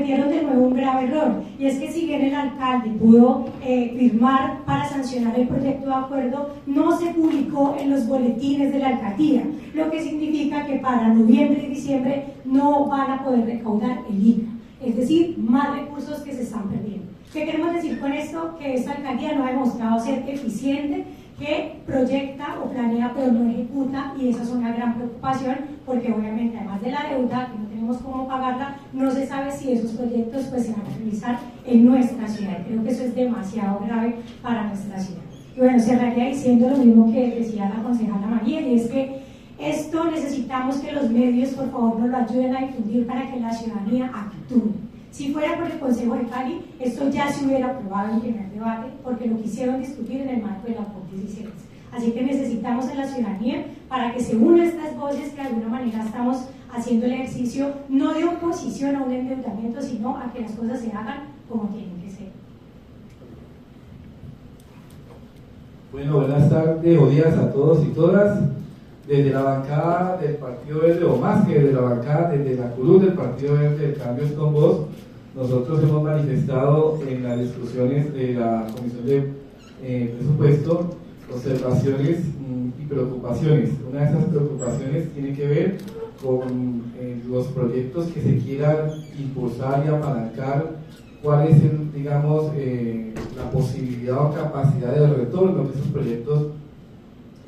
cometieron de nuevo un grave error, y es que si bien el alcalde pudo firmar para sancionar el proyecto de acuerdo, no se publicó en los boletines de la alcaldía, lo que significa que para noviembre y diciembre no van a poder recaudar el IVA, es decir, más recursos que se están perdiendo. ¿Qué queremos decir con esto? Que esta alcaldía no ha demostrado ser eficiente, que proyecta o planea pero no ejecuta, y esa es una gran preocupación porque obviamente además de la deuda que no tenemos cómo pagarla, no se sabe si esos proyectos pues se van a realizar en nuestra ciudad. Creo que eso es demasiado grave para nuestra ciudad. Y bueno, cerraría diciendo lo mismo que decía la concejala María, y es que esto necesitamos que los medios por favor nos lo ayuden a difundir para que la ciudadanía actúe. Si fuera por el Consejo de Cali, esto ya se hubiera aprobado en primer debate, porque lo quisieron discutir en el marco de la COP16. Así que necesitamos a la ciudadanía para que se unan estas voces, que de alguna manera estamos haciendo el ejercicio no de oposición a un endeudamiento, sino a que las cosas se hagan como tienen que ser. Bueno, buenas tardes o días a todos y todas. Desde la bancada del Partido Verde, o más que desde la bancada, desde la curul del Partido Verde, el Cambio es con Vos, nosotros hemos manifestado en las discusiones de la Comisión de Presupuesto observaciones y preocupaciones. Una de esas preocupaciones tiene que ver con los proyectos que se quieran impulsar y apalancar, cuál es la posibilidad o capacidad de retorno que esos proyectos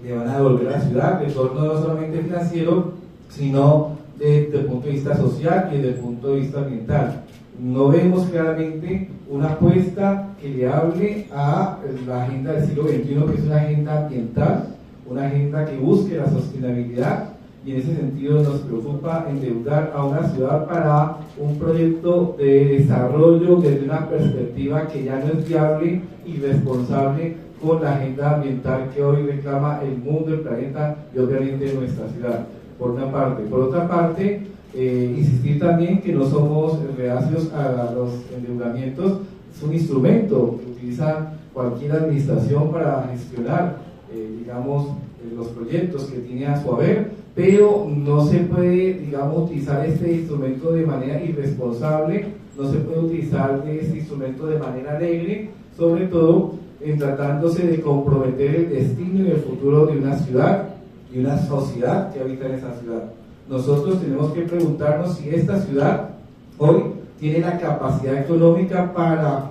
le van a devolver a la ciudad, retorno no solamente financiero, sino desde el punto de vista social y desde el punto de vista ambiental. No vemos claramente una apuesta que le hable a la agenda del siglo XXI, que es una agenda ambiental, una agenda que busque la sostenibilidad, y en ese sentido nos preocupa endeudar a una ciudad para un proyecto de desarrollo desde una perspectiva que ya no es viable y responsable con la agenda ambiental que hoy reclama el mundo, el planeta y obviamente nuestra ciudad, por una parte. Por otra parte, insistir también que no somos reacios a los endeudamientos. Es un instrumento que utiliza cualquier administración para gestionar, los proyectos que tiene a su haber, pero no se puede, utilizar este instrumento de manera irresponsable, no se puede utilizar este instrumento de manera alegre, sobre todo en tratándose de comprometer el destino y el futuro de una ciudad y una sociedad que habita en esa ciudad. Nosotros tenemos que preguntarnos si esta ciudad hoy tiene la capacidad económica para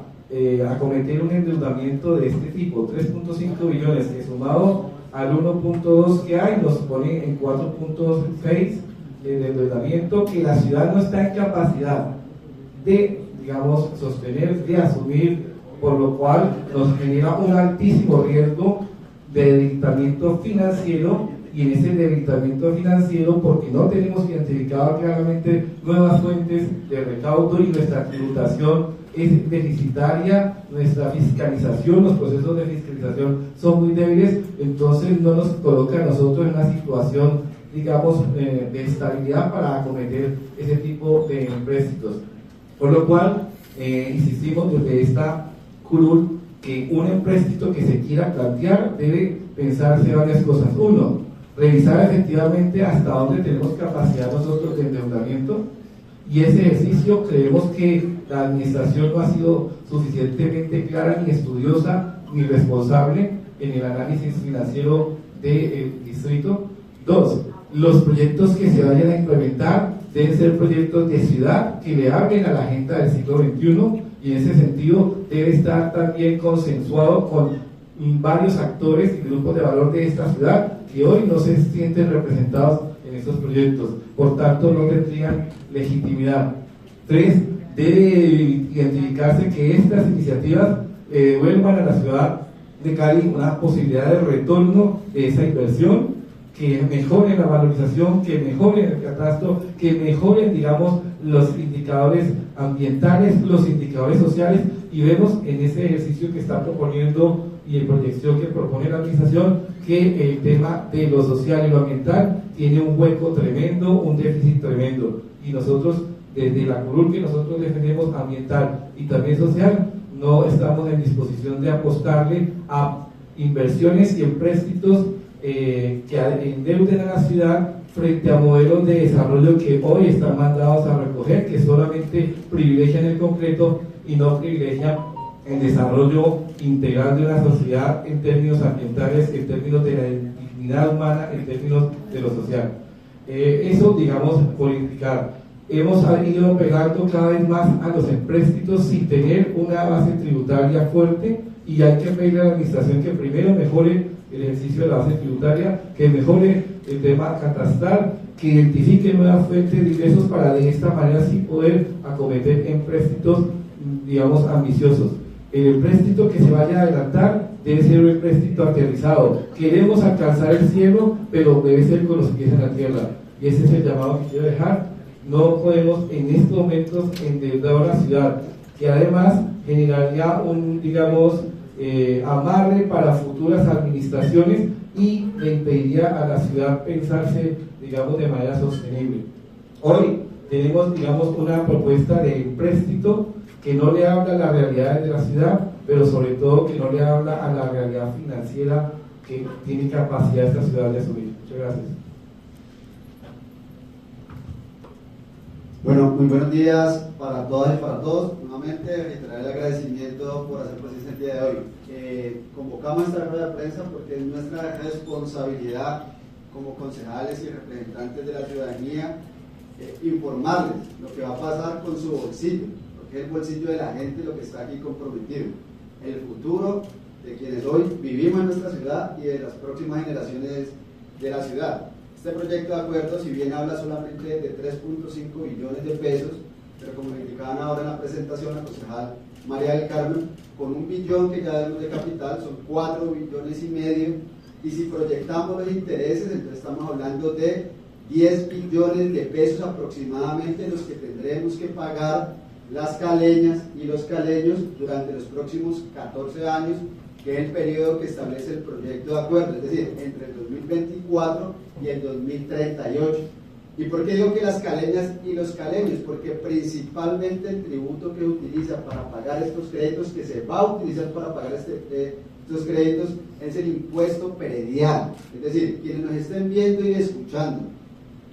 acometer un endeudamiento de este tipo, 3.5 billones, que sumado al 1.2 que hay nos pone en 4.6 de endeudamiento, que la ciudad no está en capacidad de, sostener, de asumir, por lo cual nos genera un altísimo riesgo de debilitamiento financiero, y en ese debilitamiento financiero, porque no tenemos identificado claramente nuevas fuentes de recaudo y nuestra tributación es deficitaria, nuestra fiscalización, los procesos de fiscalización son muy débiles, entonces no nos coloca a nosotros en una situación, de estabilidad para acometer ese tipo de empréstitos. Por lo cual, insistimos desde esta curul que un empréstito que se quiera plantear debe pensarse varias cosas. Uno, revisar efectivamente hasta dónde tenemos capacidad nosotros de endeudamiento, y ese ejercicio creemos que la administración no ha sido suficientemente clara, ni estudiosa, ni responsable en el análisis financiero del distrito. Dos, los proyectos que se vayan a implementar deben ser proyectos de ciudad que le hablen a la agenda del siglo XXI, y en ese sentido debe estar también consensuado con varios actores y grupos de valor de esta ciudad que hoy no se sienten representados en estos proyectos, por tanto no tendrían legitimidad. Tres, debe identificarse que estas iniciativas devuelvan a la ciudad de Cali una posibilidad de retorno de esa inversión, que mejoren la valorización, que mejoren el catastro, que mejoren, los indicadores ambientales, los indicadores sociales, y vemos en ese ejercicio que está proponiendo y en proyección que propone la administración que el tema de lo social y lo ambiental tiene un hueco tremendo, un déficit tremendo, y nosotros desde la curul que nosotros defendemos ambiental y también social, no estamos en disposición de apostarle a inversiones y empréstitos que endeuden a la ciudad frente a modelos de desarrollo que hoy están mandados a recoger, que solamente privilegian el concreto y no privilegian el desarrollo integral de una sociedad en términos ambientales, en términos de la dignidad humana, en términos de lo social. Eso, digamos, por indicar. Hemos ido pegando cada vez más a los empréstitos sin tener una base tributaria fuerte, y hay que pedirle a la administración que primero mejore el ejercicio de la base tributaria, que mejore el tema catastral, que identifique nuevas fuentes de ingresos para de esta manera sí poder acometer empréstitos, digamos, ambiciosos. El empréstito que se vaya a adelantar debe ser un empréstito aterrizado. Queremos alcanzar el cielo, pero debe ser con los pies en la tierra, y ese es el llamado que quiero dejar. No podemos en estos momentos endeudar a la ciudad, que además generaría un, digamos, amarre para futuras administraciones y le impediría a la ciudad pensarse, digamos, de manera sostenible. Hoy tenemos, digamos, una propuesta de empréstito que no le habla a las realidades de la ciudad, pero sobre todo que no le habla a la realidad financiera que tiene capacidad esta ciudad de asumir. Muchas gracias. Bueno, muy buenos días para todas y para todos. Nuevamente reiterar el agradecimiento por hacer presencia el día de hoy. Convocamos esta rueda de prensa porque es nuestra responsabilidad como concejales y representantes de la ciudadanía informarles lo que va a pasar con su bolsillo, porque es el bolsillo de la gente lo que está aquí comprometido, el futuro de quienes hoy vivimos en nuestra ciudad y de las próximas generaciones de la ciudad. Este proyecto de acuerdo, si bien habla solamente de 3.5 billones de pesos, pero como le indicaban ahora en la presentación la concejal María del Carmen, con 1 billón que ya vemos de capital son 4,5 billones, y si proyectamos los intereses, entonces estamos hablando de 10 billones de pesos aproximadamente los que tendremos que pagar las caleñas y los caleños durante los próximos 14 años, que es el periodo que establece el proyecto de acuerdo, es decir, entre el 2024 y el 2038. ¿Y por qué digo que las caleñas y los caleños? Porque principalmente el tributo que utiliza para pagar estos créditos, que se va a utilizar para pagar estos créditos, es el impuesto predial. Es decir, quienes nos estén viendo y escuchando,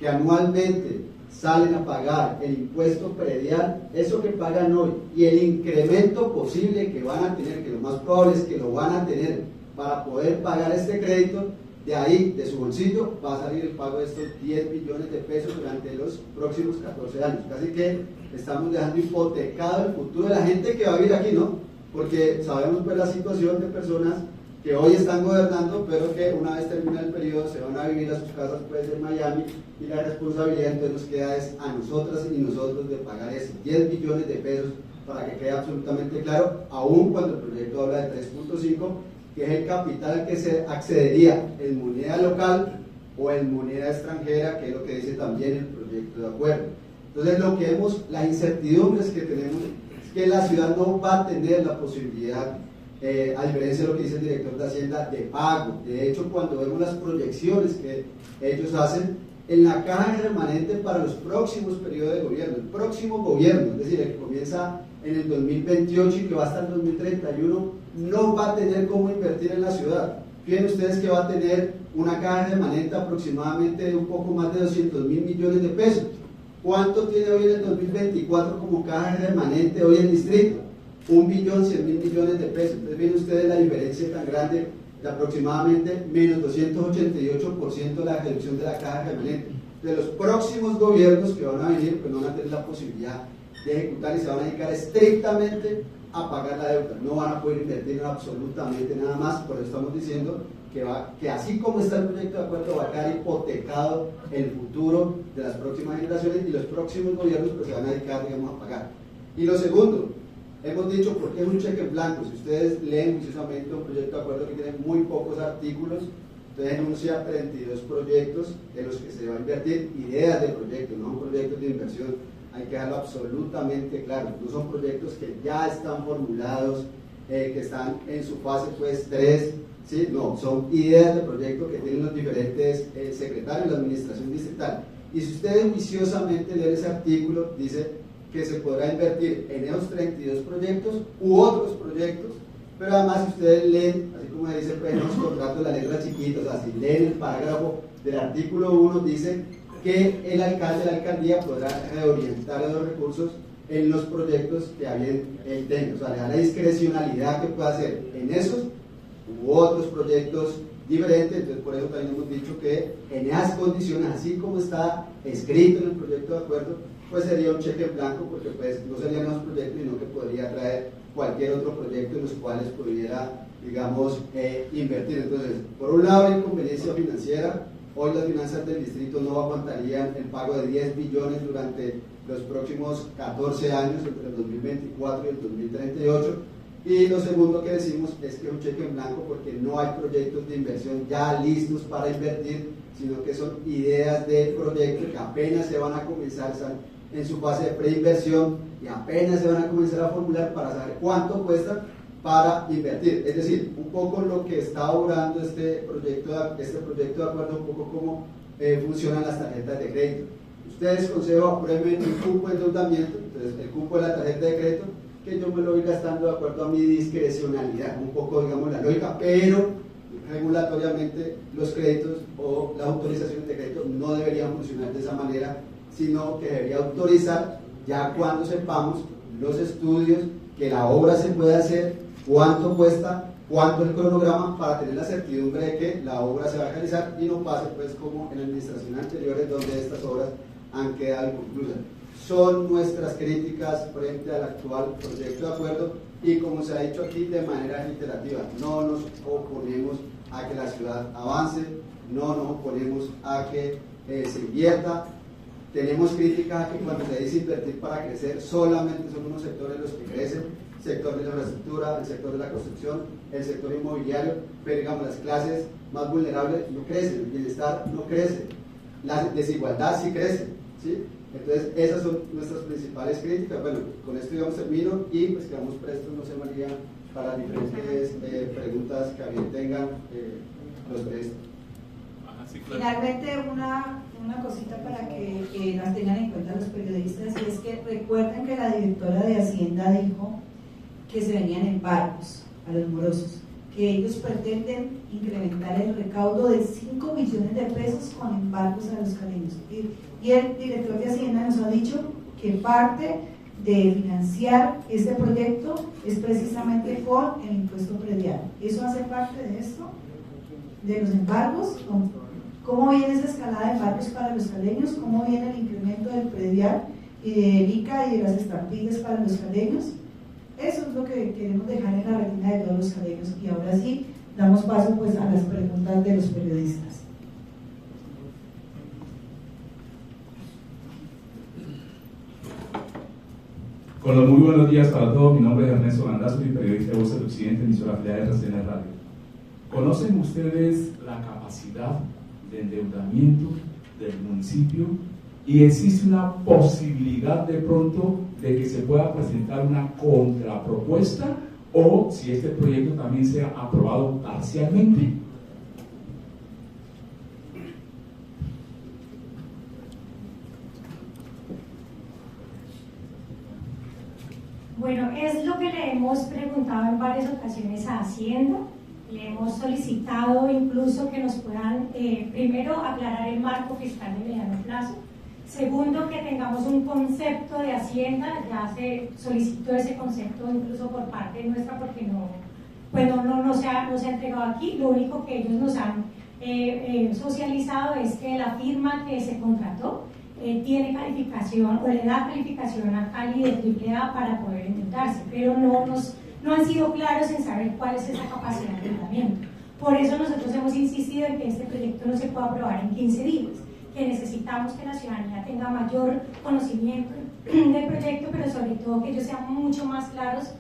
que anualmente salen a pagar el impuesto predial, eso que pagan hoy, y el incremento posible que van a tener, que lo más probable es que lo van a tener para poder pagar este crédito, de ahí, de su bolsillo, va a salir el pago de estos 10 billones de pesos durante los próximos 14 años. Casi que estamos dejando hipotecado el futuro de la gente que va a vivir aquí, ¿no? Porque sabemos pues la situación de personas que hoy están gobernando, pero que una vez termina el periodo se van a vivir a sus casas pues en Miami, y la responsabilidad entonces nos queda es a nosotras y nosotros de pagar esos 10 billones de pesos, para que quede absolutamente claro, aún cuando el proyecto habla de 3.5, que es el capital que se accedería en moneda local o en moneda extranjera, que es lo que dice también el proyecto de acuerdo. Entonces las incertidumbres que tenemos es que la ciudad no va a tener la posibilidad, a diferencia de lo que dice el director de Hacienda, de pago. De hecho, cuando vemos las proyecciones que ellos hacen, en la caja remanente para los próximos periodos de gobierno, el próximo gobierno, es decir, el que comienza en el 2028 y que va hasta el 2031, no va a tener cómo invertir en la ciudad. Fíjense ustedes que va a tener una caja remanente aproximadamente de un poco más de 200.000 millones de pesos. ¿Cuánto tiene hoy en el 2024 como caja remanente hoy el distrito? 1.100.000 millones de pesos. Entonces ven ustedes la diferencia tan grande de aproximadamente menos 288% de la reducción de la caja remanente. De los próximos gobiernos que van a venir, pues no van a tener la posibilidad de ejecutar y se van a dedicar estrictamente a pagar la deuda. No van a poder invertir en absolutamente nada más. Por eso estamos diciendo que así como está el proyecto de acuerdo, va a quedar hipotecado el futuro de las próximas generaciones, y los próximos gobiernos pues se van a dedicar, digamos, a pagar. Y lo segundo, hemos dicho porque es un cheque en blanco. Si ustedes leen juiciosamente un proyecto de acuerdo que tiene muy pocos artículos, entonces enuncia 32 proyectos de los que se va a invertir, ideas de proyectos, no son proyectos de inversión. Hay que dejarlo absolutamente claro, no son proyectos que ya están formulados, que están en su fase pues 3, ¿sí? No, son ideas de proyecto que tienen los diferentes secretarios de la administración distrital. Y si ustedes juiciosamente leen ese artículo, dice que se podrá invertir en esos 32 proyectos u otros proyectos, pero además si ustedes leen, así como como se dice, pues en los contratos, la letra chiquita, o sea, si leen el parágrafo del artículo 1, dice que el alcalde de la alcaldía podrá reorientar los recursos en los proyectos que él tenga, o sea, le da la discrecionalidad que pueda hacer en esos u otros proyectos diferentes. Entonces por eso también hemos dicho que en esas condiciones, así como está escrito en el proyecto de acuerdo, pues sería un cheque en blanco, porque pues no serían los proyectos, sino que podría traer cualquier otro proyecto en los cuales pudiera, digamos, invertir. Entonces, por un lado, la inconveniencia financiera. Hoy las finanzas del distrito no aguantarían el pago de 10 billones durante los próximos 14 años, entre el 2024 y el 2038. Y lo segundo que decimos es que es un cheque en blanco, porque no hay proyectos de inversión ya listos para invertir, sino que son ideas de proyectos que apenas se van a comenzar, están en su fase de preinversión y apenas se van a comenzar a formular para saber cuánto cuesta para invertir. Es decir, un poco lo que está obrando este proyecto de acuerdo, un poco cómo funcionan las tarjetas de crédito. Ustedes, consejo, aprueben un cupo de endeudamiento, entonces el cupo de la tarjeta de crédito, que yo me lo voy gastando de acuerdo a mi discrecionalidad, un poco, digamos, la lógica, pero regulatoriamente los créditos o las autorizaciones de crédito no deberían funcionar de esa manera, sino que debería autorizar ya cuando sepamos los estudios, que la obra se puede hacer, cuánto cuesta, cuánto es el cronograma, para tener la certidumbre de que la obra se va a realizar y no pase pues como en administraciones anteriores donde estas obras han quedado inconclusas. Son nuestras críticas frente al actual proyecto de acuerdo y, como se ha dicho aquí, de manera reiterativa, no nos oponemos a que la ciudad avance, no nos oponemos a que se invierta. Tenemos críticas a que cuando se dice invertir para crecer, solamente son unos sectores los que crecen: el sector de la infraestructura, el sector de la construcción, el sector inmobiliario, pero digamos las clases más vulnerables no crecen, el bienestar no crece, la desigualdad sí crece, ¿sí? Entonces esas son nuestras principales críticas. Bueno, con esto digamos termino y pues quedamos prestos, no sé María, para diferentes preguntas que a bien tengan los tres. Finalmente, una cosita para que las tengan en cuenta los periodistas, y es que recuerden que la directora de Hacienda dijo que se venían embargos a los morosos, que ellos pretenden incrementar el recaudo de 5 millones de pesos con embargos a los caleños. Y el director de Hacienda nos ha dicho que parte de financiar este proyecto es precisamente con el impuesto predial. ¿Eso hace parte de esto? ¿De los embargos? ¿Cómo viene esa escalada de embargos para los caleños? ¿Cómo viene el incremento del predial y del ICA y de las estampillas para los caleños? Eso es lo que queremos dejar en la retina de todos los caleños. Y ahora sí, damos paso pues a las preguntas de los periodistas. Con los muy buenos días para todos. Mi nombre es Ernesto Landazzo, soy periodista de Voz del Occidente, emisora afiliada de RCN Radio. ¿Conocen ustedes la capacidad de endeudamiento del municipio? ¿Y existe una posibilidad de pronto de que se pueda presentar una contrapropuesta, o si este proyecto también sea aprobado parcialmente? Bueno, es lo que le hemos preguntado en varias ocasiones a Hacienda. Le hemos solicitado incluso que nos puedan, primero, aclarar el marco fiscal de mediano plazo. Segundo, que tengamos un concepto de Hacienda. Ya se solicitó ese concepto incluso por parte nuestra, porque no se ha entregado aquí. Lo único que ellos nos han socializado es que la firma que se contrató tiene calificación, o le da calificación a Cali de AAA para poder endeudarse, pero no han sido claros en saber cuál es esa capacidad de endeudamiento. Por eso nosotros hemos insistido en que este proyecto no se pueda aprobar en 15 días, que necesitamos que la ciudadanía tenga mayor conocimiento del proyecto, pero sobre todo que ellos sean mucho más claros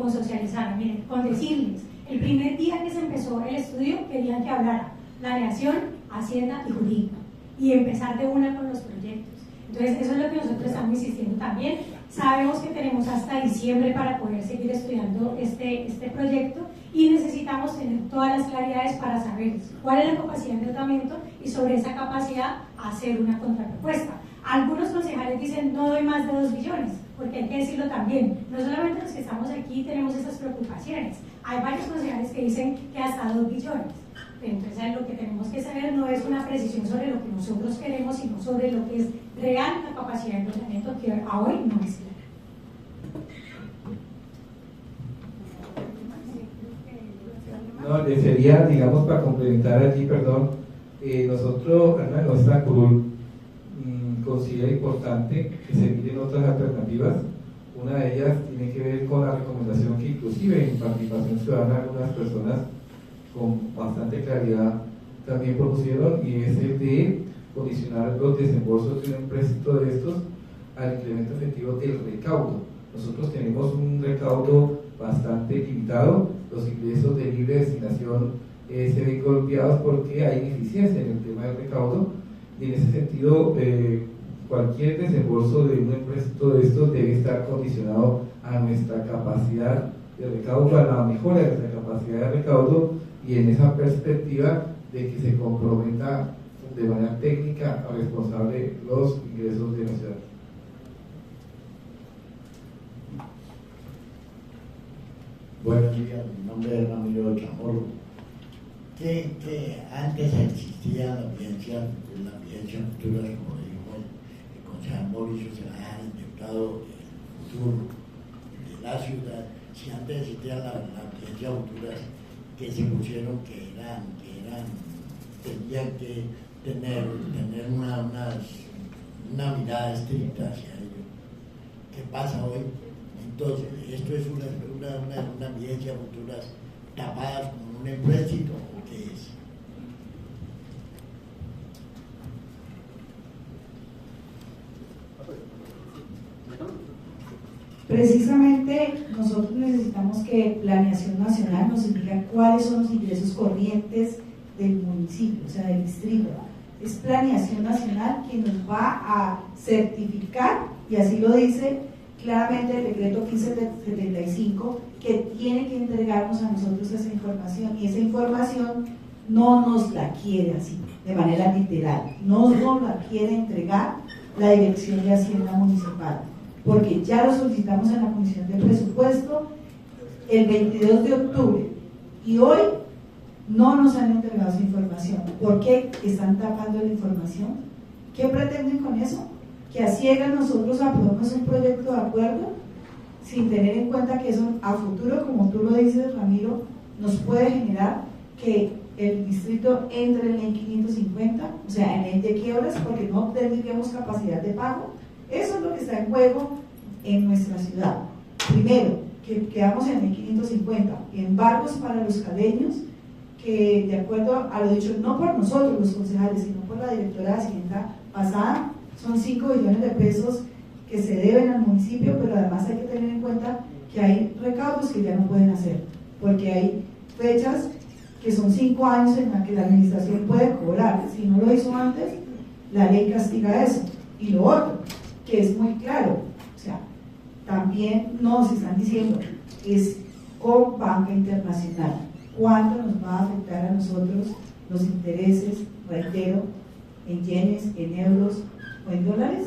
con socializar. Miren, con decirles, el primer día que se empezó el estudio querían que hablara planeación, Hacienda y Jurídica, y empezar de una con los proyectos. Entonces eso es lo que nosotros estamos insistiendo también. Sabemos que tenemos hasta diciembre para poder seguir estudiando este proyecto, y necesitamos tener todas las claridades para saber cuál es la capacidad de endeudamiento y sobre esa capacidad hacer una contrapropuesta. Algunos concejales dicen no doy más de 2 billones, porque hay que decirlo también, no solamente los que estamos aquí tenemos esas preocupaciones, hay varios concejales que dicen que hasta 2 billones. Entonces lo que tenemos que saber no es una precisión sobre lo que nosotros queremos, sino sobre lo que es real la capacidad de endeudamiento, que a hoy no es clara. No, sería, digamos, para complementar allí, perdón, nosotros, nuestra curul, considera importante que se miren otras alternativas. Una de ellas tiene que ver con la recomendación que inclusive en participación ciudadana algunas personas con bastante claridad también propusieron, y es el de condicionar los desembolsos de un empréstito de estos al incremento efectivo del recaudo. Nosotros tenemos un recaudo bastante limitado, los ingresos de libre destinación se ven golpeados porque hay ineficiencia en el tema del recaudo, y en ese sentido cualquier desembolso de un empréstito de estos debe estar condicionado a nuestra capacidad de recaudo, a la mejora de nuestra capacidad de recaudo, y en esa perspectiva de que se comprometa de manera técnica a responsable los ingresos de la ciudad. Buenos días, mi nombre es Ramiro Chamorro. Que antes existía la audiencia futura, como dijo el concejal Mauricio, se va a dejar endeudado el futuro de la ciudad. Si antes existían la audiencia futuras que se pusieron tenían que tener una mirada estricta hacia ello. ¿Qué pasa hoy? Entonces, esto es una audiencia futuras tapadas con un empréstito, ¿o qué es? Precisamente nosotros necesitamos que Planeación Nacional nos indique cuáles son los ingresos corrientes del municipio, o sea, del distrito. Es Planeación Nacional quien nos va a certificar, y así lo dice claramente el decreto 1575, que tiene que entregarnos a nosotros esa información, y esa información no nos la quiere así, de manera literal, no nos la quiere entregar la Dirección de Hacienda Municipal, porque ya lo solicitamos en la Comisión de Presupuesto el 22 de octubre, y hoy no nos han entregado esa información. ¿Por qué están tapando la información? ¿Qué pretenden con eso? Que a ciegas nosotros aprobemos un proyecto de acuerdo sin tener en cuenta que eso a futuro, como tú lo dices, Ramiro, nos puede generar que el distrito entre en ley 550, o sea, en ley de quiebras, porque no tendríamos capacidad de pago. Eso es lo que está en juego en nuestra ciudad. Primero, que quedamos en ley 550, embargos para los caleños, que de acuerdo a lo dicho no por nosotros los concejales, sino por la directora de Hacienda pasada, son 5 billones de pesos que se deben al municipio, pero además hay que tener en cuenta que hay recaudos que ya no pueden hacer, porque hay fechas que son 5 años en las que la administración puede cobrar. Si no lo hizo antes, la ley castiga eso. Y lo otro, que es muy claro, o sea, también nos están diciendo, es con banca internacional. ¿Cuánto nos va a afectar a nosotros los intereses, reitero, en yenes, en euros o en dólares?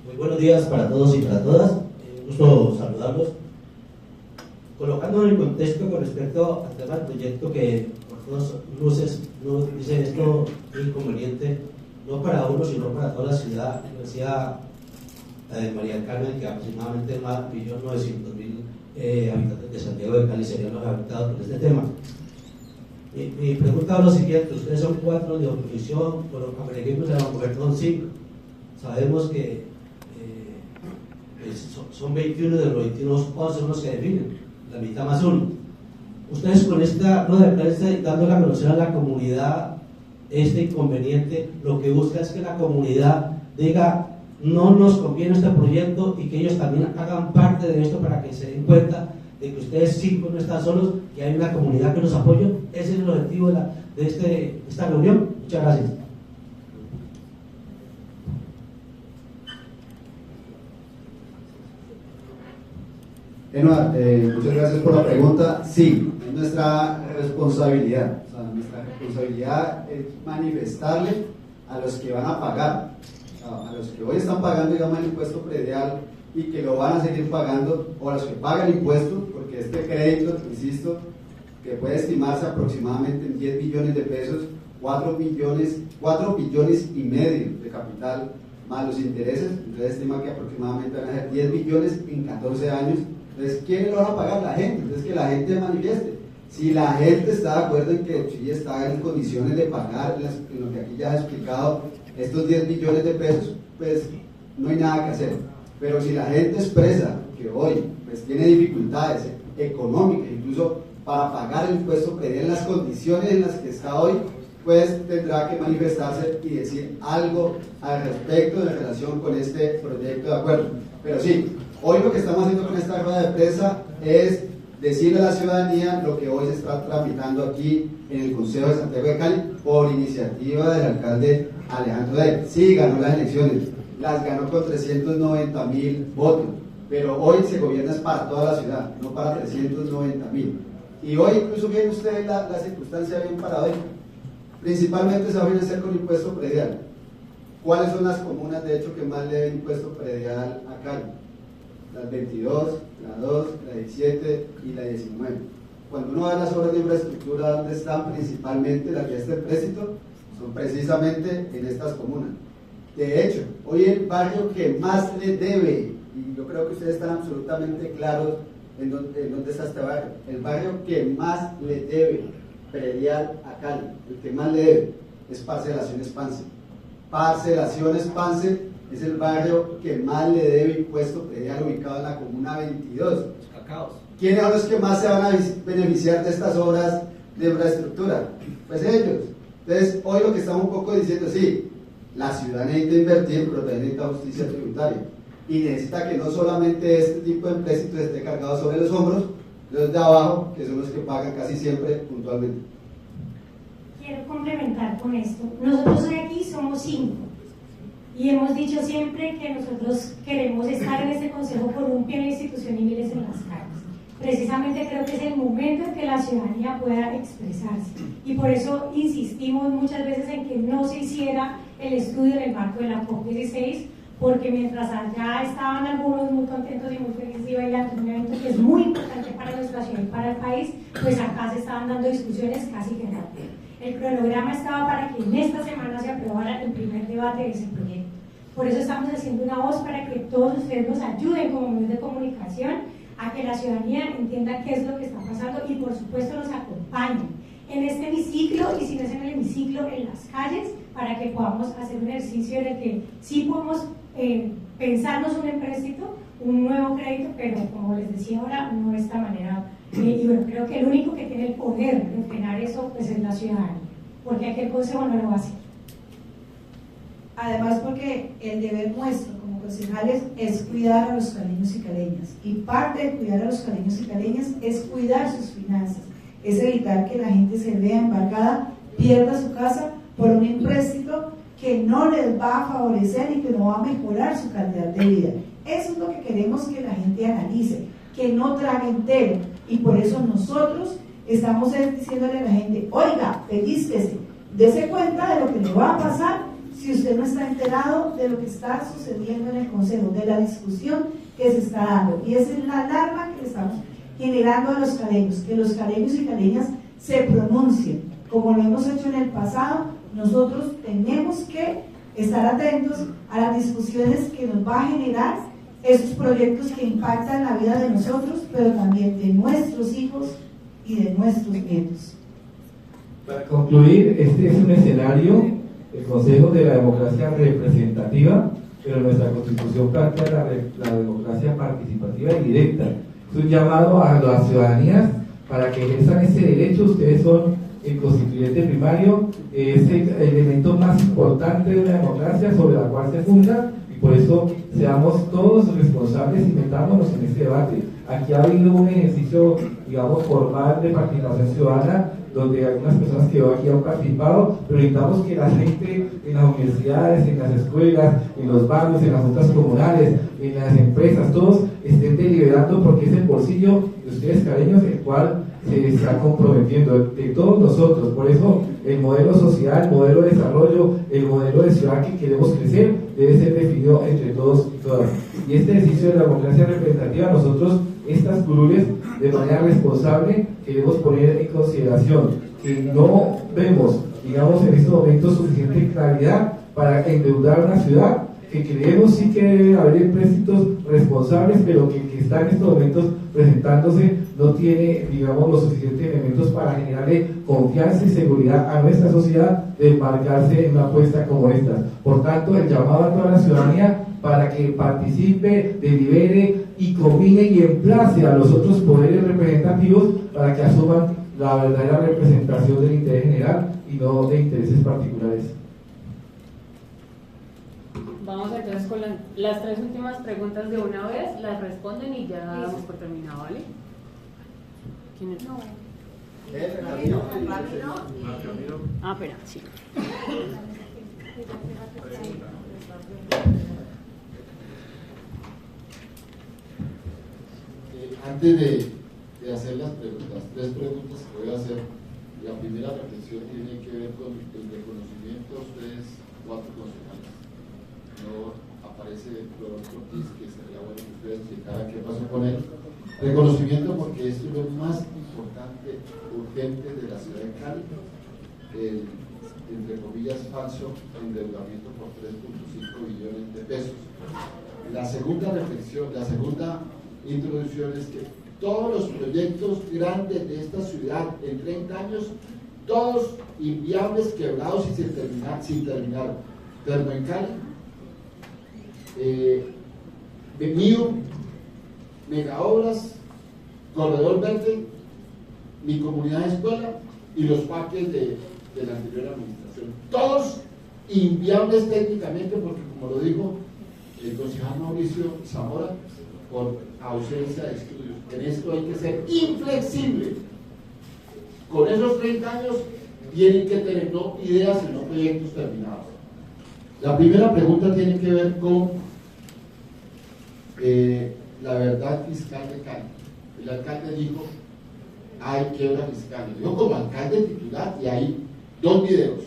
Muy buenos días para todos y para todas. Gusto saludarlos. Colocando en el contexto con respecto al tema del proyecto, que por todas luces nos dice esto es inconveniente, no para uno, sino para toda la ciudad. Decía María del Carmen que aproximadamente más de 1.900.000 habitantes de Santiago de Cali serían los afectados por este tema. Mi pregunta es lo siguiente: ustedes son 4 de oposición, por lo que agreguemos se van a convertir en 5. Sabemos que son 21 de los 21, 11 son los que definen, la mitad más 1. Ustedes con esta rueda de prensa, dándole a conocer a la comunidad este inconveniente, lo que busca es que la comunidad diga no nos conviene este proyecto, y que ellos también hagan parte de esto para que se den cuenta de que ustedes 5 no están solos, que hay una comunidad que los apoya. Ese es el objetivo de esta reunión. Muchas gracias. Eduardo, muchas gracias por la pregunta. Sí, es nuestra responsabilidad. O sea, nuestra responsabilidad es manifestarle a los que van a pagar, a los que hoy están pagando, digamos, el impuesto predial y que lo van a seguir pagando, o a los que pagan impuestos, porque este crédito, insisto, que puede estimarse aproximadamente en 10 billones de pesos, 4 billones y medio de capital, más los intereses, entonces estima que aproximadamente van a ser 10 billones en 14 años. Entonces, ¿quiénes lo van a pagar? La gente. Entonces, que la gente manifieste. Si la gente está de acuerdo en que Chile está en condiciones de pagar, en lo que aquí ya he explicado, estos 10 billones de pesos, pues no hay nada que hacer. Pero si la gente expresa que hoy pues tiene dificultades económicas, incluso para pagar el impuesto predial en las condiciones en las que está hoy, pues tendrá que manifestarse y decir algo al respecto en relación con este proyecto de acuerdo. Pero sí, hoy lo que estamos haciendo con esta rueda de prensa es decirle a la ciudadanía lo que hoy se está tramitando aquí en el Consejo de Santiago de Cali por iniciativa del alcalde Alejandro Day. Sí, ganó las elecciones, las ganó con 390.000 votos, pero hoy se gobierna es para toda la ciudad, no para 390.000. Y hoy incluso viene usted la circunstancia bien para hoy. Principalmente se va a financiar con impuesto predial. ¿Cuáles son las comunas de hecho que más le deben impuesto predial a Cali? Las 22, la 2, la 17 y la 19. Cuando uno va a las obras de infraestructura, ¿dónde están principalmente las vías de empréstito? Son precisamente en estas comunas. De hecho, hoy el barrio que más le debe, y yo creo que ustedes están absolutamente claros en dónde está este barrio, el barrio que más le debe predial a Cali, el que más le debe, es Parcelación Espanse. Parcelación Espanse es el barrio que más le debe impuesto predial, ubicado en la comuna 22. ¿Quiénes son los que más se van a beneficiar de estas obras de infraestructura? Pues ellos. Entonces, hoy lo que estamos un poco diciendo, sí, la ciudad necesita invertir, pero también necesita justicia tributaria. Y necesita que no solamente este tipo de empréstitos esté cargado sobre los hombros de los de abajo, que son los que pagan casi siempre puntualmente. Quiero complementar con esto. Nosotros hoy aquí somos 5 y hemos dicho siempre que nosotros queremos estar en este consejo por un pie en la institución y miles en las calles. Precisamente creo que es el momento en que la ciudadanía pueda expresarse y por eso insistimos muchas veces en que no se hiciera el estudio en el marco de la COP16, porque mientras allá estaban algunos muy contentos y muy felices y bailando en un evento que es muy importante para nuestra ciudad y para el país, pues acá se estaban dando discusiones casi generales. El cronograma estaba para que en esta semana se aprobara el primer debate de ese proyecto. Por eso estamos haciendo una voz para que todos ustedes nos ayuden como medios de comunicación a que la ciudadanía entienda qué es lo que está pasando y por supuesto nos acompañen en este hemiciclo y si no es en el hemiciclo, en las calles, para que podamos hacer un ejercicio en el que sí podemos pensarnos un empréstito, un nuevo crédito, pero como les decía ahora, no de esta manera. Y bueno, creo que el único que tiene el poder de frenar eso pues es la ciudadanía, porque aquí el consejo no lo va a hacer. Además, porque el deber nuestro como concejales es cuidar a los caleños y caleñas, y parte de cuidar a los caleños y caleñas es cuidar sus finanzas, es evitar que la gente se vea embargada, pierda su casa por un empréstito que no les va a favorecer y que no va a mejorar su calidad de vida. Eso es lo que queremos que la gente analice, que no trague entero, y por eso nosotros estamos diciéndole a la gente, oiga, pellízquese, dése cuenta de lo que le va a pasar si usted no está enterado de lo que está sucediendo en el Consejo, de la discusión que se está dando, y esa es la alarma que le estamos generando a los caleños, que los caleños y caleñas se pronuncien, como lo hemos hecho en el pasado. Nosotros tenemos que estar atentos a las discusiones que nos va a generar esos proyectos que impactan la vida de nosotros, pero también de nuestros hijos y de nuestros nietos. Para concluir, este es un escenario, el Consejo de la Democracia Representativa, pero nuestra Constitución plantea la democracia participativa y directa. Es un llamado a las ciudadanías para que ejerzan ese derecho. Ustedes son el constituyente primario, es el elemento más importante de una democracia sobre la cual se funda, y por eso seamos todos responsables y metámonos en este debate. Aquí ha habido un ejercicio, digamos, formal de participación ciudadana, donde algunas personas que aquí han participado, pero necesitamos que la gente en las universidades, en las escuelas, en los barrios, en las juntas comunales, en las empresas, todos estén deliberando, porque es el bolsillo de ustedes, caleños, el cual se está comprometiendo, de todos nosotros. Por eso el modelo social, el modelo de desarrollo, el modelo de ciudad que queremos crecer debe ser definido entre todos y todas. Y este ejercicio de la democracia representativa, nosotros estas curules de manera responsable queremos poner en consideración que no vemos, digamos, en estos momentos suficiente claridad para endeudar una ciudad, que creemos sí que debe haber empréstitos responsables, pero que el que está en estos momentos presentándose no tiene, digamos, los suficientes elementos para generarle confianza y seguridad a nuestra sociedad de embarcarse en una apuesta como esta. Por tanto, el llamado a toda la ciudadanía para que participe, delibere y combine y emplace a los otros poderes representativos para que asuman la verdadera representación del interés general y no de intereses particulares. Vamos entonces con las tres últimas preguntas de una vez, las responden y ya damos por terminado, ¿vale? ¿Quién es? Ah, espera, sí. Antes de hacer las tres preguntas que voy a hacer, la primera reflexión tiene que ver con el reconocimiento a ustedes, 4 concejales. No aparece Rodolfo Ortiz, que sería bueno que ustedes explicaran qué pasó con él. Reconocimiento porque esto es lo más importante, urgente de la ciudad de Cali, el, entre comillas, falso endeudamiento por 3.5 billones de pesos. La segunda reflexión, la segunda introducción es que todos los proyectos grandes de esta ciudad en 30 años, todos inviables, quebrados y sin terminar. Termo en Cali, mío, megaobras, corredor verde, mi comunidad de escuela y los parques de la anterior administración. Todos inviables técnicamente porque, como lo dijo el concejal Mauricio Zamora, por ausencia de estudios. En esto hay que ser inflexible. Con esos 30 años tienen que tener no ideas sino proyectos terminados. La primera pregunta tiene que ver con la verdad fiscal de Cali. El alcalde dijo, hay quiebra fiscal. Lo dijo como alcalde titular y hay 2 videos.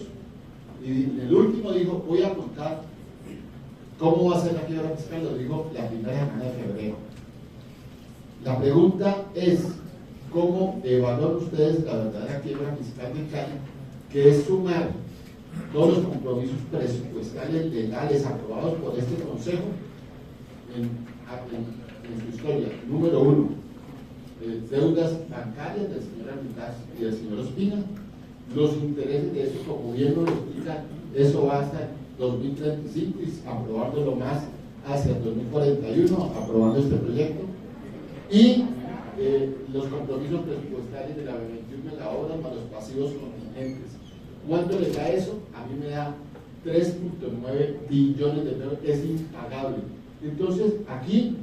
Y en el último dijo, voy a contar cómo va a ser la quiebra fiscal, lo dijo la primera semana de febrero. La pregunta es, ¿cómo evalúan ustedes la verdadera quiebra fiscal de Cali, que es sumar todos los compromisos presupuestales legales aprobados por este Consejo en su historia? Número 1, deudas bancarias del señor Armitaz y del señor Ospina. Los intereses de eso, como bien lo explica, eso va hasta 2035 y aprobándolo más hacia el 2041, aprobando este proyecto. Y los compromisos presupuestarios de la 21 megaobras más los pasivos contingentes. ¿Cuánto le da eso? A mí me da 3.9 billones de pesos, es impagable. Entonces, aquí,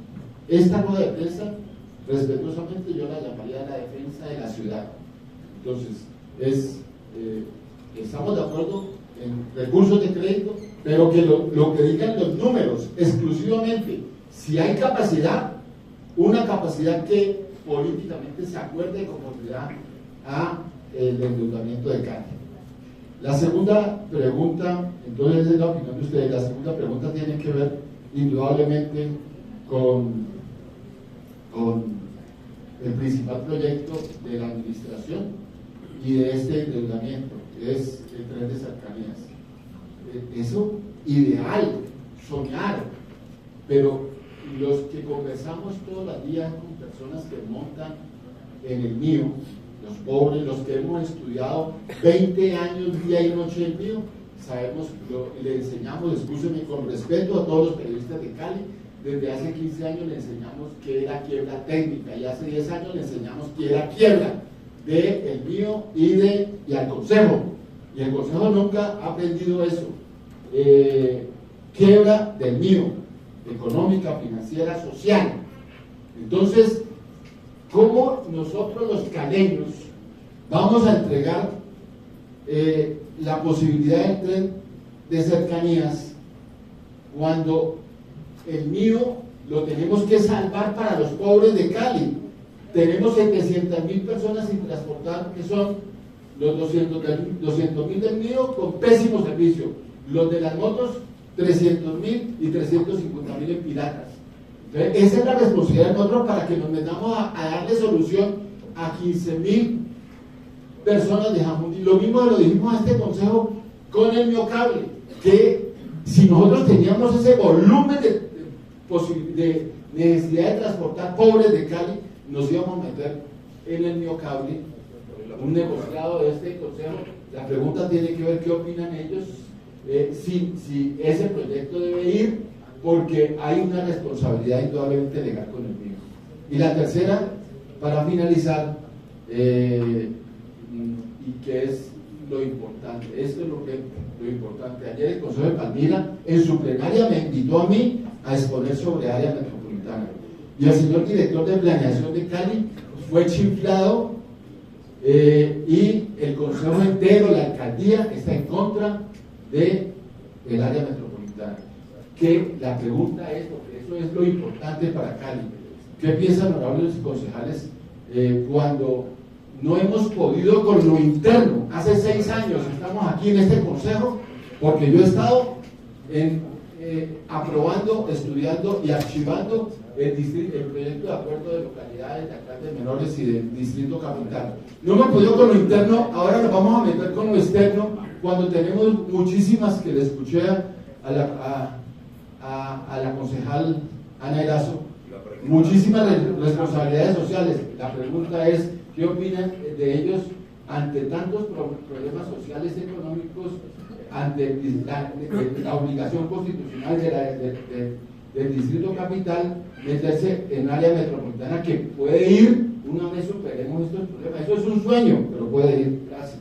esta nueva defensa, respetuosamente yo la llamaría la defensa de la ciudad. Entonces, estamos de acuerdo en recursos de crédito, pero que lo que digan los números exclusivamente, si hay capacidad, una capacidad que políticamente se acuerde como le da a el endeudamiento de Cali. La segunda pregunta, entonces es la opinión de ustedes, la segunda pregunta tiene que ver indudablemente con el principal proyecto de la administración y de este endeudamiento, que es el tren de cercanías. Eso, ideal, soñar, pero los que conversamos todos los días con personas que montan en el mío, los pobres, los que hemos estudiado 20 años día y noche en mío, sabemos, le enseñamos, escúcheme con respeto a todos los periodistas de Cali, desde hace 15 años le enseñamos qué era quiebra técnica y hace 10 años le enseñamos qué era quiebra del mío y al Consejo, y el Consejo nunca ha aprendido eso. Quiebra del mío, económica, financiera, social. Entonces, ¿cómo nosotros los caleños vamos a entregar la posibilidad del tren de cercanías cuando el mío lo tenemos que salvar para los pobres de Cali. Tenemos 700.000 personas sin transportar, que son los 200.000 del mío con pésimo servicio, los de las motos 300.000 y 350.000 en piratas. Entonces, esa es la responsabilidad de nosotros para que nos metamos a darle solución a 15.000 personas de Jamundí. Lo mismo lo dijimos a este consejo con el miocable, que si nosotros teníamos ese volumen de necesidad de transportar pobres de Cali, nos íbamos a meter en el miocable, un negociado de este consejo. La pregunta tiene que ver qué opinan ellos, si ese proyecto debe ir, porque hay una responsabilidad indudablemente legal con el mío. Y la tercera, para finalizar, y que es lo importante, esto es lo importante. Ayer el Consejo de Palmira en su plenaria me invitó a mí a exponer sobre área metropolitana, y el señor director de planeación de Cali fue chiflado, y el Consejo entero, la alcaldía, está en contra del área metropolitana. Que la pregunta es, porque eso es lo importante para Cali, ¿qué piensan honorables concejales cuando no hemos podido con lo interno? Hace 6 años estamos aquí en este consejo porque yo he estado aprobando, estudiando y archivando el proyecto de acuerdo de localidades, de alcaldes menores y del distrito capital. No hemos podido con lo interno, ahora nos vamos a meter con lo externo cuando tenemos muchísimas, que le escuché a la concejal Ana Erazo, muchísimas responsabilidades sociales. La pregunta es, ¿qué opinan de ellos ante tantos problemas sociales y económicos, ante la obligación constitucional del Distrito Capital meterse en área metropolitana, que puede ir una vez superemos estos problemas? Eso es un sueño, pero puede ir. Gracias.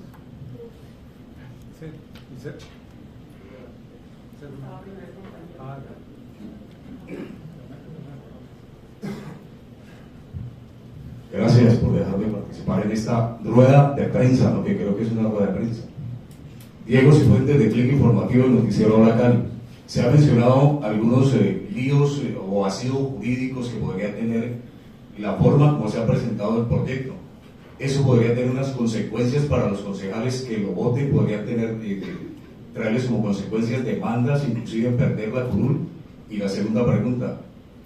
Gracias por dejarme participar en esta rueda de prensa, lo que creo que es una rueda de prensa. Diego Cifuentes, de Clic Informativo del Noticiero Hora Cali. Se ha mencionado algunos líos o vacíos jurídicos que podría tener la forma como se ha presentado el proyecto. Eso podría tener unas consecuencias para los concejales que lo voten, podría tener traerles como consecuencias demandas, inclusive perder la curul. Y la segunda pregunta,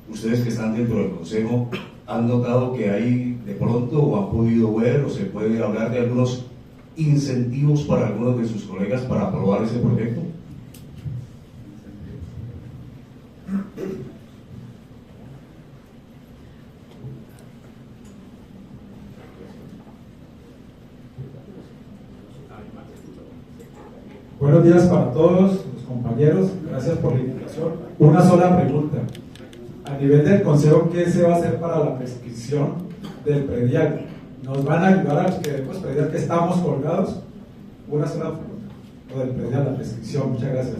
ustedes que están dentro del consejo, ¿han notado que hay de pronto o han podido ver o se puede hablar de algunos incentivos para algunos de sus colegas para aprobar ese proyecto? Buenos días para todos los compañeros, gracias por la invitación. Una sola pregunta. A nivel del consejo, ¿qué se va a hacer para la prescripción del predial? ¿Nos van a ayudar a los que debemos predial que estamos colgados? Una sola pregunta. Lo del predial, la prescripción. Muchas gracias.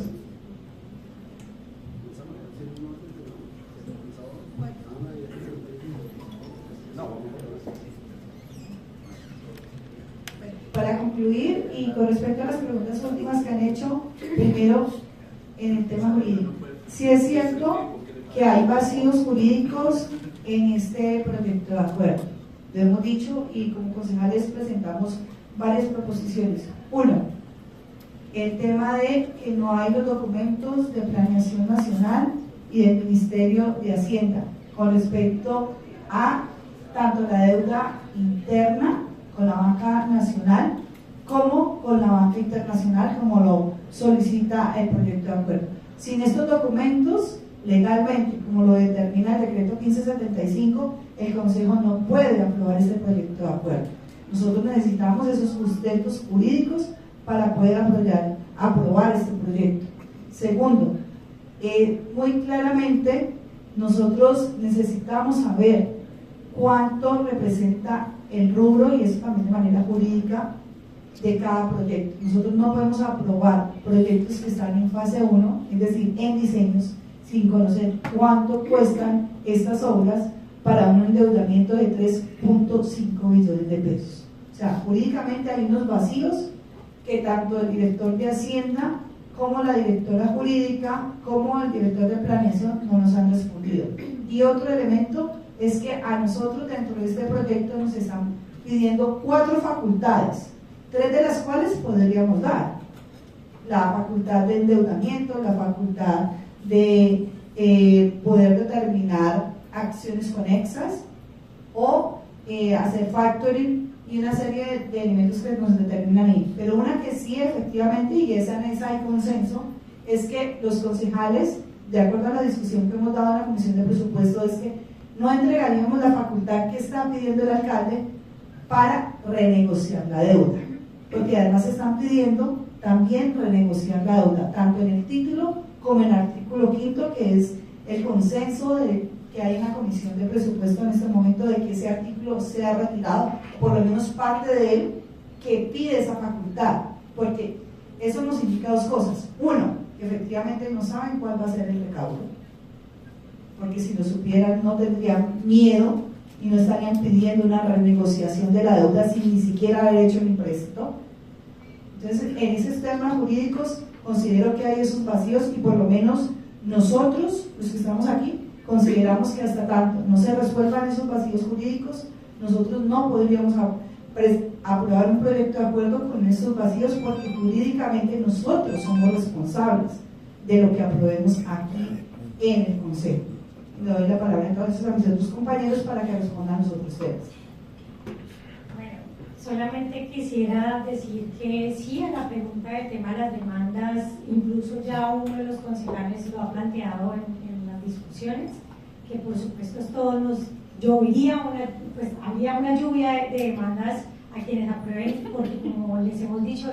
Para concluir, y con respecto a las preguntas últimas que han hecho, primero en el tema jurídico. Sí es cierto que hay vacíos jurídicos en este proyecto de acuerdo. Lo hemos dicho y como concejales presentamos varias proposiciones. Uno, el tema de que no hay los documentos de planeación nacional y del Ministerio de Hacienda con respecto a tanto la deuda interna con la banca nacional como con la banca internacional, como lo solicita el proyecto de acuerdo. Sin estos documentos, legalmente, como lo determina el decreto 1575, el Consejo no puede aprobar este proyecto de acuerdo. Nosotros necesitamos esos sustentos jurídicos para poder aprobar este proyecto. Segundo, muy claramente nosotros necesitamos saber cuánto representa el rubro, y eso también de manera jurídica, de cada proyecto. Nosotros no podemos aprobar proyectos que están en fase 1, es decir, en diseños, sin conocer cuánto cuestan estas obras para un endeudamiento de 3.5 billones de pesos. O sea, jurídicamente hay unos vacíos que tanto el director de Hacienda como la directora jurídica, como el director de planeación no nos han respondido. Y otro elemento es que a nosotros dentro de este proyecto nos están pidiendo 4 facultades, 3 de las cuales podríamos dar. La facultad de endeudamiento, la facultad de poder determinar acciones conexas o hacer factoring y una serie de elementos que nos determinan ahí. Pero una que sí efectivamente, y en esa hay consenso, es que los concejales, de acuerdo a la discusión que hemos dado en la Comisión de Presupuesto, es que no entregaríamos la facultad que está pidiendo el alcalde para renegociar la deuda, porque además están pidiendo también renegociar la deuda, tanto en el título como en el artículo 5, que es el consenso que hay en la Comisión de Presupuesto en este momento de que ese artículo sea retirado, por lo menos parte de él, que pide esa facultad, porque eso nos indica 2 cosas. Uno, que efectivamente no saben cuál va a ser el recaudo, porque si lo supieran no tendrían miedo y no estarían pidiendo una renegociación de la deuda sin ni siquiera haber hecho el empréstito. Entonces, en esos temas jurídicos considero que hay esos vacíos y por lo menos nosotros, los que estamos aquí, consideramos que hasta tanto no se resuelvan esos vacíos jurídicos, nosotros no podríamos aprobar un proyecto de acuerdo con esos vacíos, porque jurídicamente nosotros somos responsables de lo que aprobemos aquí en el Consejo. Le doy la palabra entonces a mis otros compañeros para que respondan a los otros temas. Bueno, solamente quisiera decir que sí, a la pregunta del tema de las demandas, incluso ya uno de los concejales lo ha planteado en las discusiones, que por supuesto todos nos llovería, había una lluvia de demandas a quienes aprueben, porque como les hemos dicho,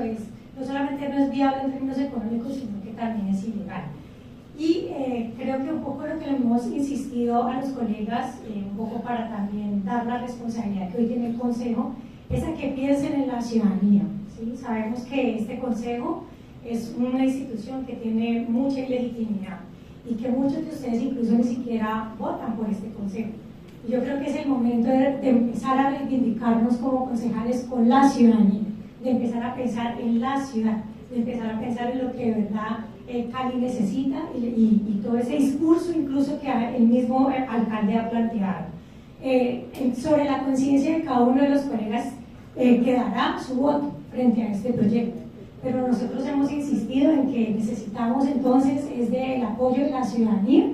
no solamente no es viable en términos económicos, sino que también es ilegal. Y creo que un poco lo que le hemos insistido a los colegas, un poco para también dar la responsabilidad que hoy tiene el Consejo, es a que piensen en la ciudadanía, ¿sí? Sabemos que este Consejo es una institución que tiene mucha ilegitimidad y que muchos de ustedes incluso ni siquiera votan por este Consejo. Y yo creo que es el momento de empezar a reivindicarnos como concejales con la ciudadanía, de empezar a pensar en la ciudad, de empezar a pensar en lo que de verdad Cali necesita y todo ese discurso incluso que el mismo alcalde ha planteado. Sobre la conciencia de cada uno de los colegas quedará su voto frente a este proyecto, pero nosotros hemos insistido en que necesitamos entonces es del apoyo de la ciudadanía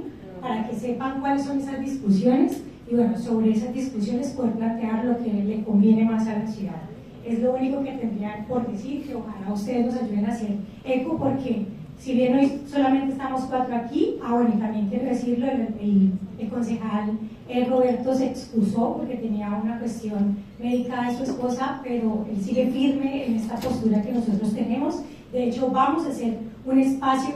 para que sepan cuáles son esas discusiones y bueno, sobre esas discusiones poder plantear lo que le conviene más a la ciudad. Es lo único que tendrían por decir, que ojalá ustedes nos ayuden a hacer eco, porque si bien hoy solamente estamos 4 aquí, bueno, y también quiero decirlo, el concejal Roberto se excusó porque tenía una cuestión médica de su esposa, pero él sigue firme en esta postura que nosotros tenemos. De hecho, vamos a hacer un espacio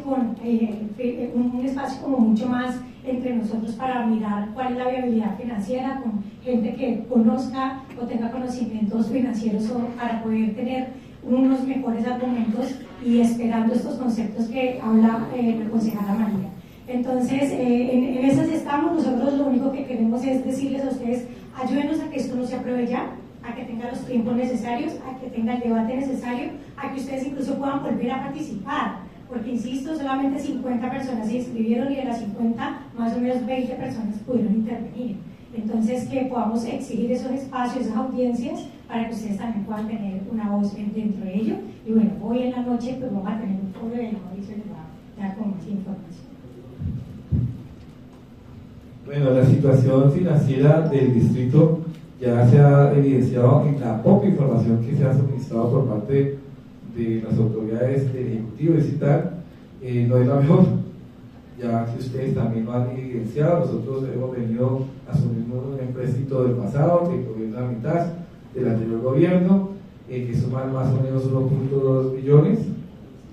como mucho más entre nosotros para mirar cuál es la viabilidad financiera, con gente que conozca o tenga conocimientos financieros para poder tener unos mejores argumentos y esperando estos conceptos que habla la concejala María. Entonces, en esas estamos. Nosotros lo único que queremos es decirles a ustedes, ayúdenos a que esto no se apruebe ya, a que tenga los tiempos necesarios, a que tenga el debate necesario, a que ustedes incluso puedan volver a participar, porque insisto, solamente 50 personas se inscribieron y de las 50, más o menos 20 personas pudieron intervenir. Entonces, que podamos exigir esos espacios, esas audiencias, para que ustedes también puedan tener una voz dentro de ello. Y bueno, hoy en la noche pues vamos a tener un foro de Mauricio les va a dar con más información. Bueno, la situación financiera del distrito ya se ha evidenciado en la poca información que se ha suministrado por parte de las autoridades del Ejecutivo y tal, no es la mejor, ya que ustedes también lo han evidenciado. Nosotros hemos venido asumiendo un empréstito del pasado, que fue la mitad del anterior gobierno, que suman más o menos 1.2 billones,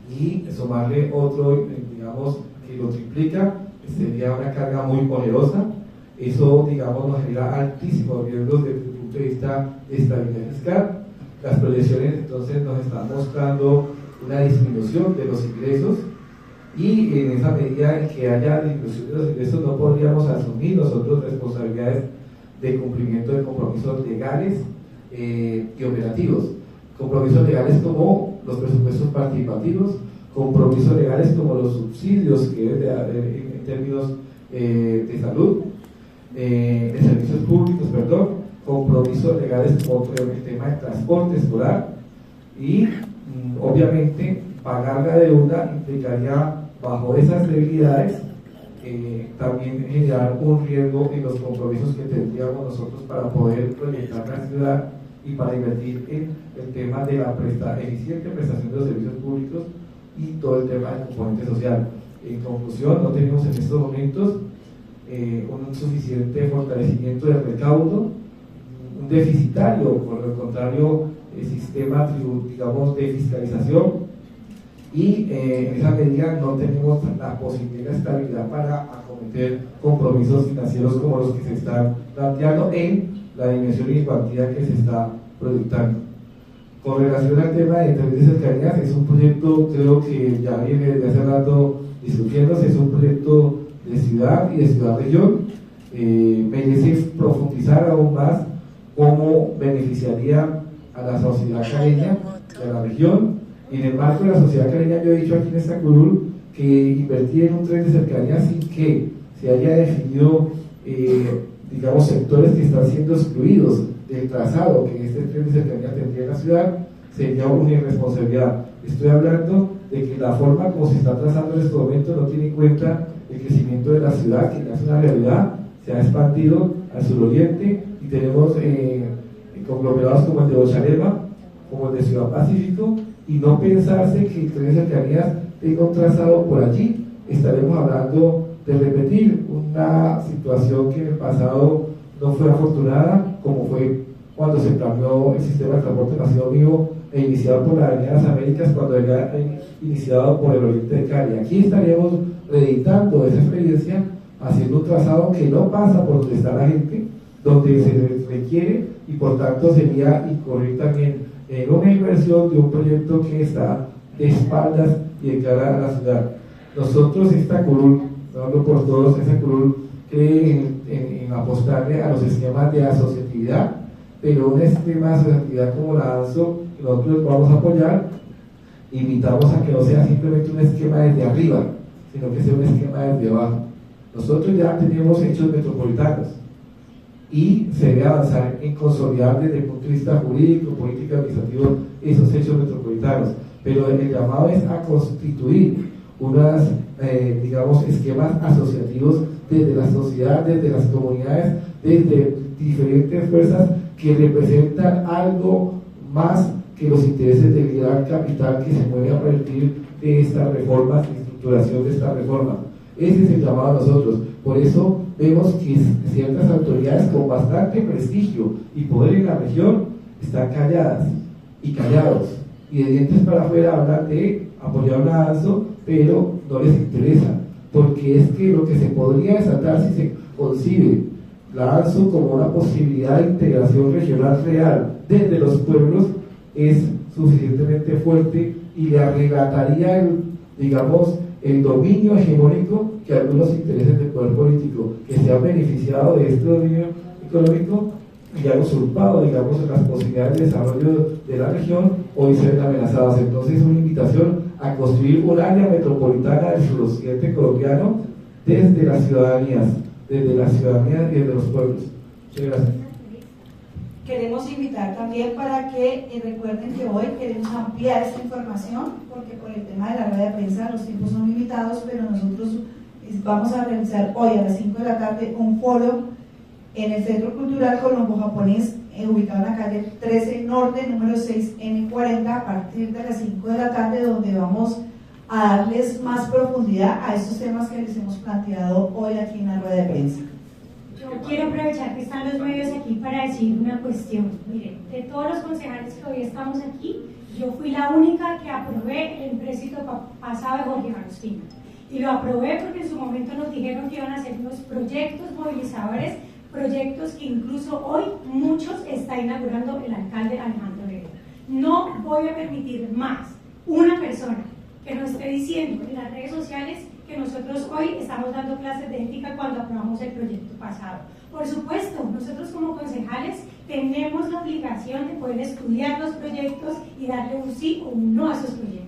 y sumarle otro, digamos, que lo triplica, sería una carga muy onerosa. Eso, digamos, nos genera altísimos riesgos desde el punto de vista de estabilidad fiscal. Las proyecciones entonces nos están mostrando una disminución de los ingresos, y en esa medida en que haya disminución de los ingresos no podríamos asumir nosotros responsabilidades de cumplimiento de compromisos legales y operativos. Compromisos legales como los presupuestos participativos, compromisos legales como los subsidios que deben haber en términos de salud, de servicios públicos, perdón, compromisos legales como el tema de transporte escolar y obviamente pagar la deuda implicaría bajo esas debilidades también generar un riesgo en los compromisos que tendríamos nosotros para poder proyectar la ciudad y para invertir en el tema de la eficiente prestación de los servicios públicos y todo el tema del componente social. En conclusión, no tenemos en estos momentos un suficiente fortalecimiento del recaudo, un deficitario, por el contrario, el sistema, digamos, de fiscalización, y en esa medida no tenemos la posibilidad de estabilidad para acometer compromisos financieros como los que se están planteando en la dimensión y cuantía que se está proyectando. Con relación al tema de tren de cercanías, es un proyecto, creo que ya viene desde hace rato discutiéndose, es un proyecto de ciudad y de ciudad-región, merece profundizar aún más cómo beneficiaría a la sociedad caleña de la región. Y en el marco de la sociedad caleña, yo he dicho aquí en esta curul que invertir en un tren de cercanías sin que se haya definido, digamos, sectores que están siendo excluidos del trazado que este tren de cercanía tendría en la ciudad, sería una irresponsabilidad. Estoy hablando de que la forma como se está trazando en este momento no tiene en cuenta el crecimiento de la ciudad, que ya es una realidad, se ha expandido al suroriente y tenemos conglomerados como el de Bochalema, como el de Ciudad Pacífico, y no pensarse que el tren de cercanías tenga un trazado por allí. Estaremos hablando de repetir una situación que en el pasado no fue afortunada, como fue cuando se planeó el sistema de transporte masivo vivo e iniciado por la Avenida de las Américas, cuando era iniciado por el oriente de Cali. Aquí estaríamos reeditando esa experiencia, haciendo un trazado que no pasa por donde está la gente, donde se requiere, y por tanto sería incorrer también en una inversión de un proyecto que está de espaldas y de cara a la ciudad. Nosotros, esta curul, hablo por todos, esta curul cree en apostarle a los esquemas de asociatividad, pero un esquema de asociatividad como la ANSO, que nosotros vamos a apoyar, invitamos a que no sea simplemente un esquema desde arriba, sino que sea un esquema desde abajo. Nosotros ya tenemos hechos metropolitanos y se debe avanzar en consolidar desde el punto de vista jurídico, político, administrativo esos hechos metropolitanos, pero el llamado es a constituir unas, digamos, esquemas asociativos desde la sociedad, desde las comunidades, desde diferentes fuerzas que representan algo más que los intereses del gran capital que se mueve a partir de estas reformas, de estructuración de estas reformas. Ese es el llamado a nosotros. Por eso vemos que ciertas autoridades con bastante prestigio y poder en la región están calladas y callados, y de dientes para afuera hablan de apoyar una ANSO, pero no les interesa, porque es que lo que se podría desatar si se concibe la ANSO como una posibilidad de integración regional real desde los pueblos es suficientemente fuerte y le arrebataría el dominio hegemónico que algunos intereses del poder político que se han beneficiado de este dominio económico y han usurpado, digamos, las posibilidades de desarrollo de la región, hoy se ven amenazadas. Entonces, una invitación a construir un área metropolitana del suroccidente colombiano desde las ciudadanías y desde los pueblos. Muchas gracias. Queremos invitar también para que recuerden que hoy queremos ampliar esta información, porque por el tema de la rueda de prensa los tiempos son limitados, pero nosotros vamos a realizar hoy a las 5 de la tarde un foro en el Centro Cultural Colombo-Japonés, ubicado en la calle 13 Norte, número 6N40, a partir de las 5 de la tarde, donde vamos a darles más profundidad a estos temas que les hemos planteado hoy aquí en la rueda de prensa. Yo quiero aprovechar que están los medios aquí para decir una cuestión. Miren, de todos los concejales que hoy estamos aquí, yo fui la única que aprobé el empréstito pasado de Jorge Agustín. Y lo aprobé porque en su momento nos dijeron que iban a hacer unos proyectos movilizadores, proyectos que incluso hoy muchos está inaugurando el alcalde Alejandro Herrera. No voy a permitir más una persona que nos esté diciendo en las redes sociales que nosotros hoy estamos dando clases de ética cuando aprobamos el proyecto pasado. Por supuesto, nosotros como concejales tenemos la obligación de poder estudiar los proyectos y darle un sí o un no a esos proyectos.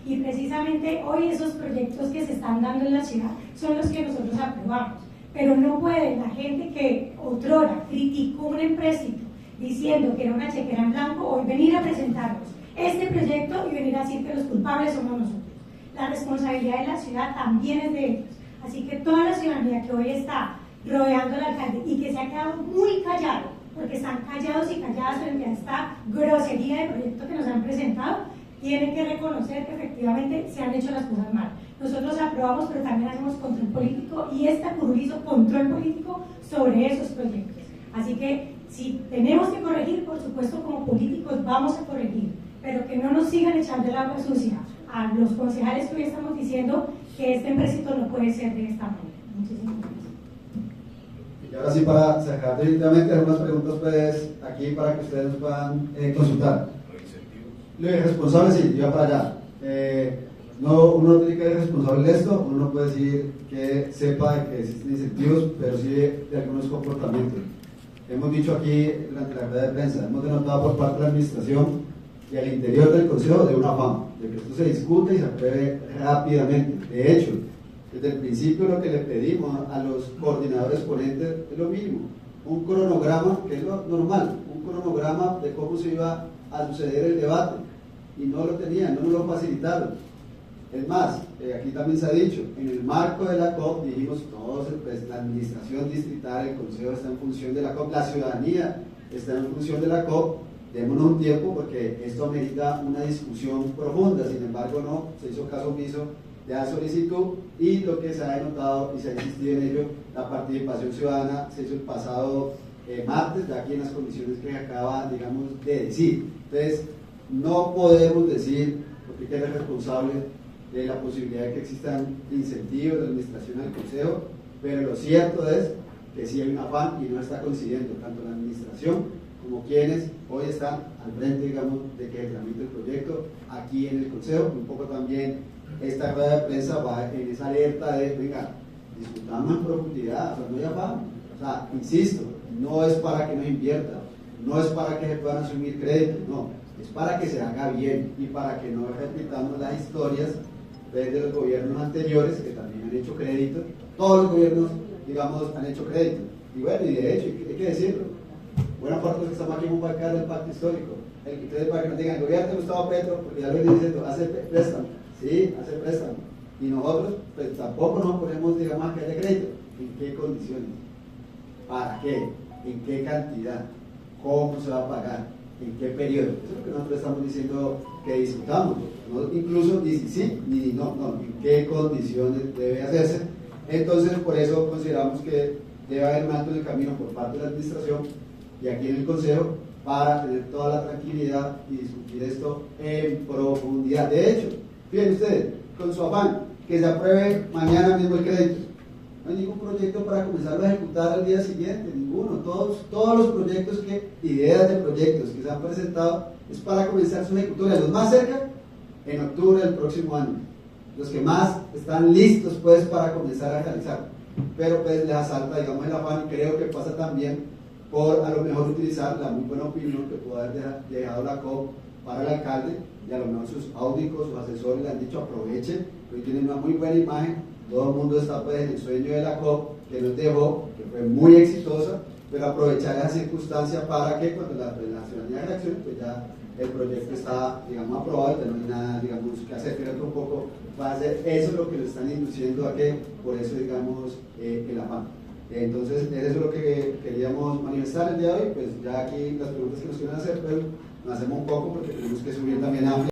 Y precisamente hoy esos proyectos que se están dando en la ciudad son los que nosotros aprobamos. Pero no puede la gente que otrora criticó un empréstito diciendo que era una chequera en blanco, hoy venir a presentarnos este proyecto y venir a decir que los culpables somos nosotros. La responsabilidad de la ciudad también es de ellos. Así que toda la ciudadanía que hoy está rodeando al alcalde y que se ha quedado muy callado, porque están callados y calladas frente a esta grosería de proyecto que nos han presentado, tienen que reconocer que efectivamente se han hecho las cosas mal. Nosotros aprobamos, pero también hacemos control político y esta curul hizo control político sobre esos proyectos. Así que si tenemos que corregir, por supuesto como políticos vamos a corregir, pero que no nos sigan echando el agua sucia a los concejales que hoy estamos diciendo que este empréstito no puede ser de esta manera. Muchísimas gracias. Y ahora sí, para cerrar definitivamente algunas preguntas pues aquí para que ustedes nos puedan consultar. Lo irresponsable, sí, iba para allá. No, uno no tiene que ser responsable de esto, uno no puede decir que sepa de que existen incentivos, pero sí de algunos comportamientos. Hemos dicho aquí durante la rueda de prensa, hemos denotado por parte de la administración y al interior del Consejo de un afán, de que esto se discute y se apruebe rápidamente. De hecho, desde el principio lo que le pedimos a los coordinadores ponentes es lo mínimo, un cronograma, que es lo normal, un cronograma de cómo se iba a suceder el debate, y no lo tenían, no nos lo facilitaron. Es más, aquí también se ha dicho, en el marco de la COP dijimos todos, pues, la administración distrital, el consejo está en función de la COP, la ciudadanía está en función de la COP, démonos un tiempo porque esto amerita una discusión profunda. Sin embargo no, se hizo caso omiso de la solicitud y lo que se ha denotado y se ha insistido en ello, la participación ciudadana se hizo el pasado martes, ya aquí en las condiciones que acaba, digamos, de decir. Entonces, no podemos decir, porque hay que ser responsable de la posibilidad de que existan incentivos de administración al consejo, pero lo cierto es que sí hay un afán y no está coincidiendo tanto la administración como quienes hoy están al frente, digamos, de que se tramite el proyecto aquí en el consejo. Un poco también esta rueda de prensa va en esa alerta de, venga, discutamos en profundidad, o sea, no hay afán. O sea, insisto, no es para que nos inviertan, no es para que se puedan asumir créditos, no, es para que se haga bien y para que no repitamos las historias de los gobiernos anteriores que también han hecho créditos. Todos los gobiernos, digamos, han hecho créditos. Y bueno, y de hecho, hay que decirlo, buena parte de los que estamos aquí en un bancar del pacto histórico. Ustedes para que nos digan, el gobierno de Gustavo Petro, porque ya lo estoy diciendo, hace préstamo, sí, hace préstamo. Y nosotros, pues tampoco nos ponemos, digamos, a que haya crédito. ¿En qué condiciones? ¿Para qué? ¿En qué cantidad? ¿Cómo se va a pagar? ¿En qué periodo? Eso es lo que nosotros estamos diciendo que discutamos. No, incluso ni si sí, ni no, en qué condiciones debe hacerse. Entonces, por eso consideramos que debe haber un alto en el camino por parte de la administración y aquí en el Consejo para tener toda la tranquilidad y discutir esto en profundidad. De hecho, fíjense ustedes, con su afán, que se apruebe mañana mismo el crédito. No hay ningún proyecto para comenzarlo a ejecutar al día siguiente, ninguno. Todos los proyectos, ideas de proyectos que se han presentado es para comenzar su ejecutoria. Los más cerca, en octubre del próximo año. Los que más están listos pues para comenzar a realizar. Pero pues les asalta, digamos, el afán, y creo que pasa también por a lo mejor utilizar la muy buena opinión que puede haber dejado la COP para el alcalde, y a lo mejor sus áudicos, sus asesores le han dicho aprovechen, hoy tienen una muy buena imagen, todo el mundo está pues en el sueño de la COP que nos dejó, que fue muy exitosa, pero aprovechar esa circunstancia para que cuando la ciudadanía reaccione, pues ya el proyecto está, digamos, aprobado, y no hay nada, digamos, que hacer. Creo que un poco va a ser eso lo que lo están induciendo a que, por eso, digamos, el afán. Entonces, eso es lo que queríamos manifestar el día de hoy. Pues ya aquí las preguntas que nos quieren hacer, pero nos hacemos un poco porque tenemos que subir también a